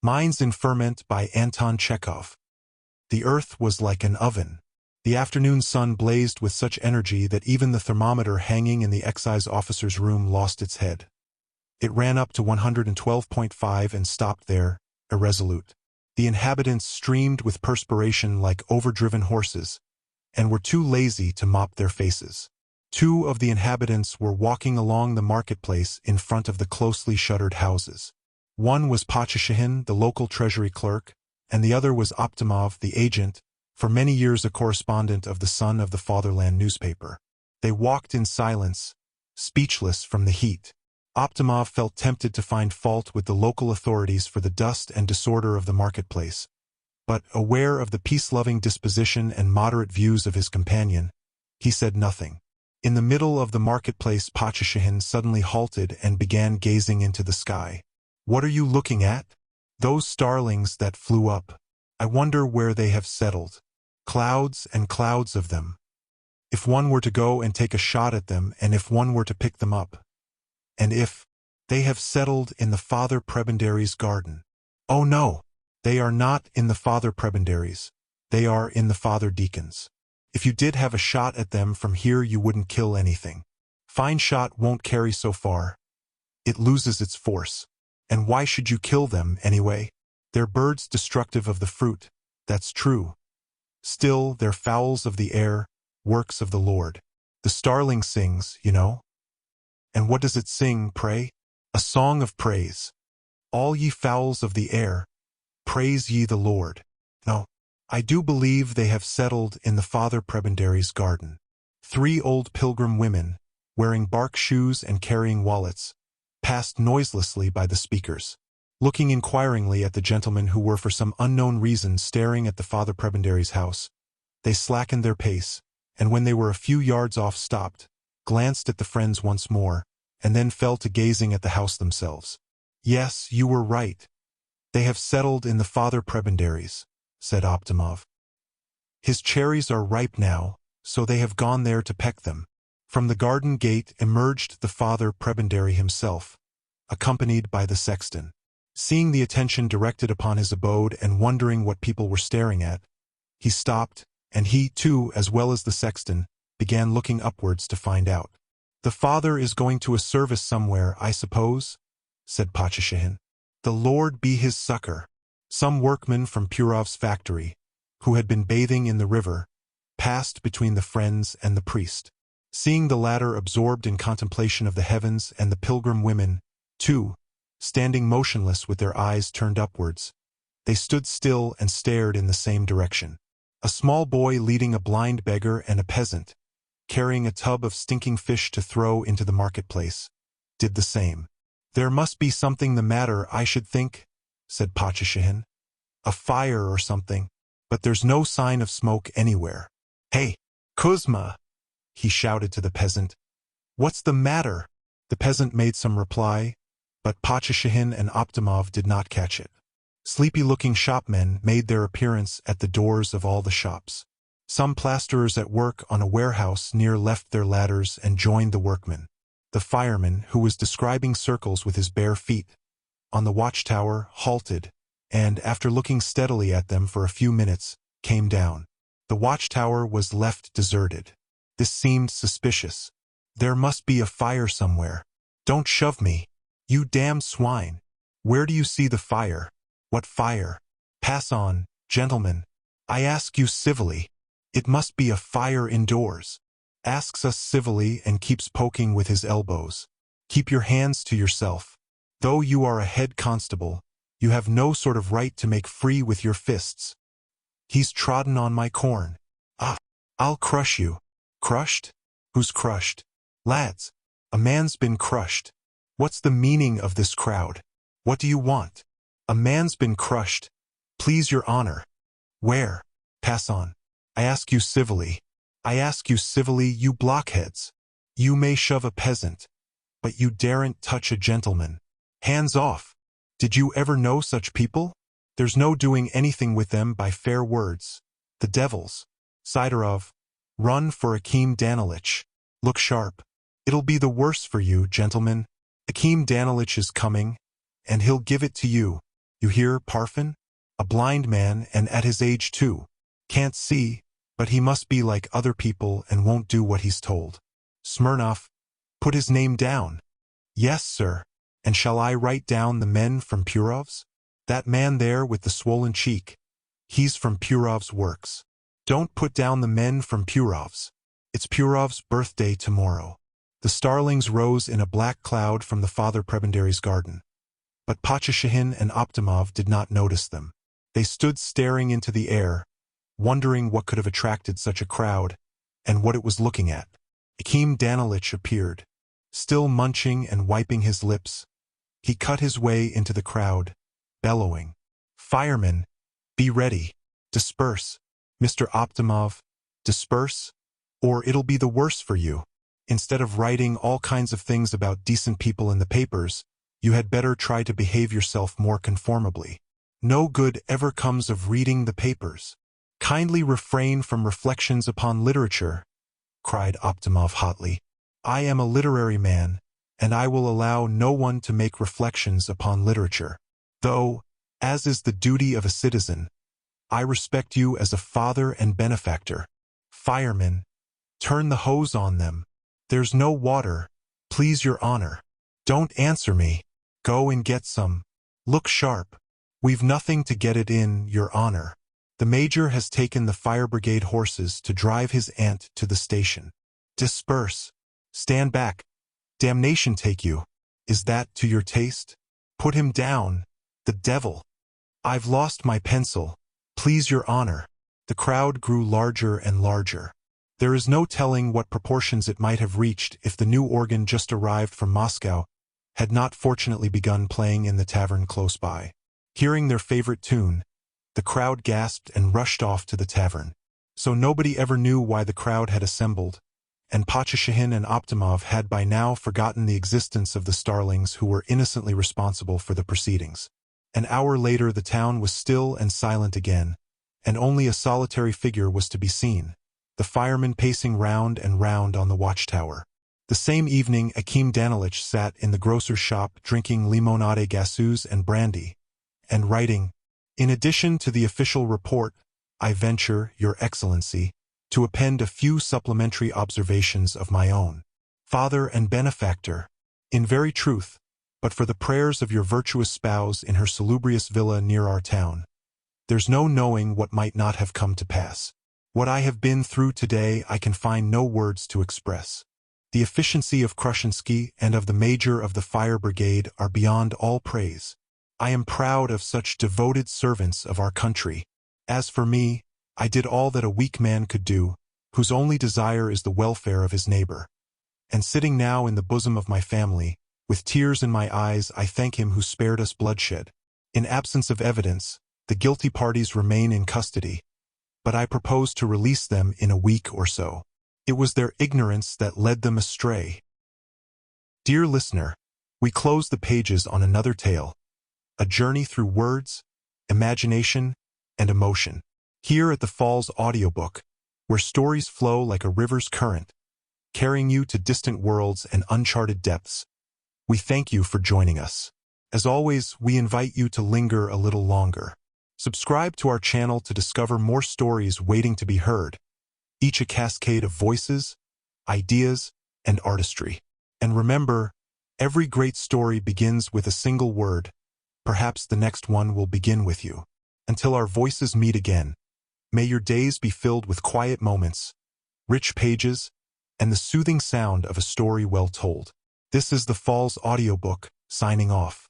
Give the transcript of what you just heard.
Minds in Ferment by Anton Chekhov. The earth was like an oven. The afternoon sun blazed with such energy that even the thermometer hanging in the excise officer's room lost its head. It ran up to 112.5 and stopped there, irresolute. The inhabitants streamed with perspiration like overdriven horses, and were too lazy to mop their faces. Two of the inhabitants were walking along the marketplace in front of the closely shuttered houses. One was Pachashihin, the local treasury clerk, and the other was Optimov, the agent, for many years a correspondent of the Son of the Fatherland newspaper. They walked in silence, speechless from the heat. Optimov felt tempted to find fault with the local authorities for the dust and disorder of the marketplace, but, aware of the peace-loving disposition and moderate views of his companion, he said nothing. In the middle of the marketplace, Pachashihin suddenly halted and began gazing into the sky. "What are you looking at?" "Those starlings that flew up. I wonder where they have settled. Clouds and clouds of them. If one were to go and take a shot at them, and if one were to pick them up. And if they have settled in the Father Prebendary's garden." "Oh no, they are not in the Father Prebendary's. They are in the Father Deacon's. If you did have a shot at them from here, you wouldn't kill anything. Fine shot won't carry so far. It loses its force. And why should you kill them, anyway? They're birds destructive of the fruit, that's true. Still, they're fowls of the air, works of the Lord. The starling sings, you know. And what does it sing, pray? A song of praise. All ye fowls of the air, praise ye the Lord. No, I do believe they have settled in the Father Prebendary's garden." Three old pilgrim women, wearing bark shoes and carrying wallets, passed noiselessly by the speakers. Looking inquiringly at the gentlemen who were for some unknown reason staring at the Father Prebendary's house, they slackened their pace, and when they were a few yards off stopped, glanced at the friends once more, and then fell to gazing at the house themselves. "Yes, you were right. They have settled in the Father Prebendary's," said Optimov. "His cherries are ripe now, so they have gone there to peck them." From the garden gate emerged the Father Prebendary himself, accompanied by the sexton. Seeing the attention directed upon his abode and wondering what people were staring at, he stopped, and he, too, as well as the sexton, began looking upwards to find out. "The father is going to a service somewhere, I suppose," said Pachashihin. "The Lord be his succor." Some workmen from Purov's factory, who had been bathing in the river, passed between the friends and the priest. Seeing the latter absorbed in contemplation of the heavens and the pilgrim women, too, standing motionless with their eyes turned upwards, they stood still and stared in the same direction. A small boy leading a blind beggar and a peasant, carrying a tub of stinking fish to throw into the marketplace, did the same. "There must be something the matter, I should think," said Pachashihin. "A fire or something, but there's no sign of smoke anywhere." "Hey, Kuzma!" he shouted to the peasant. "What's the matter?" The peasant made some reply, but Pachashihin and Optimov did not catch it. Sleepy-looking shopmen made their appearance at the doors of all the shops. Some plasterers at work on a warehouse near left their ladders and joined the workmen. The fireman, who was describing circles with his bare feet on the watchtower, halted, and, after looking steadily at them for a few minutes, came down. The watchtower was left deserted. This seemed suspicious. "There must be a fire somewhere. Don't shove me, you damned swine. Where do you see the fire?" "What fire? Pass on, gentlemen. I ask you civilly. It must be a fire indoors." Asks us civilly and keeps poking with his elbows. "Keep your hands to yourself. Though you are a head constable, you have no sort of right to make free with your fists. He's trodden on my corn. Ah, I'll crush you." "Crushed? Who's crushed?" "Lads, a man's been crushed. What's the meaning of this crowd? What do you want?" "A man's been crushed. Please your honor." "Where?" "Pass on. I ask you civilly. I ask you civilly, you blockheads. You may shove a peasant, but you daren't touch a gentleman. Hands off. Did you ever know such people? There's no doing anything with them by fair words. The devils. Sidorov, run for Akim Danilich. Look sharp. It'll be the worse for you, gentlemen. Akim Danilich is coming, and he'll give it to you. You hear, Parfin? A blind man, and at his age too. Can't see, but he must be like other people and won't do what he's told. Smirnov, put his name down. Yes, sir. And shall I write down the men from Purov's? That man there with the swollen cheek. He's from Purov's works. Don't put down the men from Purov's. It's Purov's birthday tomorrow. The starlings rose in a black cloud from the Father Prebendary's garden. But Pachashihin and Optimov did not notice them. They stood staring into the air, wondering what could have attracted such a crowd, and what it was looking at. Akim Danilich appeared, still munching and wiping his lips. He cut his way into the crowd, bellowing, "Firemen, be ready. Disperse. Mr. Optimov, disperse, or it'll be the worse for you. Instead of writing all kinds of things about decent people in the papers, you had better try to behave yourself more conformably. No good ever comes of reading the papers. Kindly refrain from reflections upon literature," cried Optimov hotly. "I am a literary man, and I will allow no one to make reflections upon literature. Though, as is the duty of a citizen, I respect you as a father and benefactor. Firemen, turn the hose on them. There's no water, please your honor. Don't answer me. Go and get some. Look sharp. We've nothing to get it in, your honor. The major has taken the fire brigade horses to drive his aunt to the station. Disperse. Stand back. Damnation take you. Is that to your taste? Put him down. The devil. I've lost my pencil. Please your honor." The crowd grew larger and larger. There is no telling what proportions it might have reached if the new organ just arrived from Moscow had not fortunately begun playing in the tavern close by. Hearing their favorite tune, the crowd gasped and rushed off to the tavern. So nobody ever knew why the crowd had assembled, and Pachashihin and Optimov had by now forgotten the existence of the starlings who were innocently responsible for the proceedings. An hour later the town was still and silent again, and only a solitary figure was to be seen, the fireman pacing round and round on the watchtower. The same evening Akim Danilich sat in the grocer's shop drinking limonade gazeuse and brandy, and writing, "In addition to the official report, I venture, Your Excellency, to append a few supplementary observations of my own. Father and benefactor, in very truth, but for the prayers of your virtuous spouse in her salubrious villa near our town, there's no knowing what might not have come to pass. What I have been through today I can find no words to express. The efficiency of Krushinsky and of the major of the fire brigade are beyond all praise. I am proud of such devoted servants of our country. As for me, I did all that a weak man could do, whose only desire is the welfare of his neighbor. And sitting now in the bosom of my family, with tears in my eyes, I thank him who spared us bloodshed. In absence of evidence, the guilty parties remain in custody, but I propose to release them in a week or so. It was their ignorance that led them astray." Dear listener, we close the pages on another tale, a journey through words, imagination, and emotion. Here at the Falls Audiobook, where stories flow like a river's current, carrying you to distant worlds and uncharted depths. We thank you for joining us. As always, we invite you to linger a little longer. Subscribe to our channel to discover more stories waiting to be heard, each a cascade of voices, ideas, and artistry. And remember, every great story begins with a single word. Perhaps the next one will begin with you. Until our voices meet again, may your days be filled with quiet moments, rich pages, and the soothing sound of a story well told. This is the Falls Audiobook, signing off.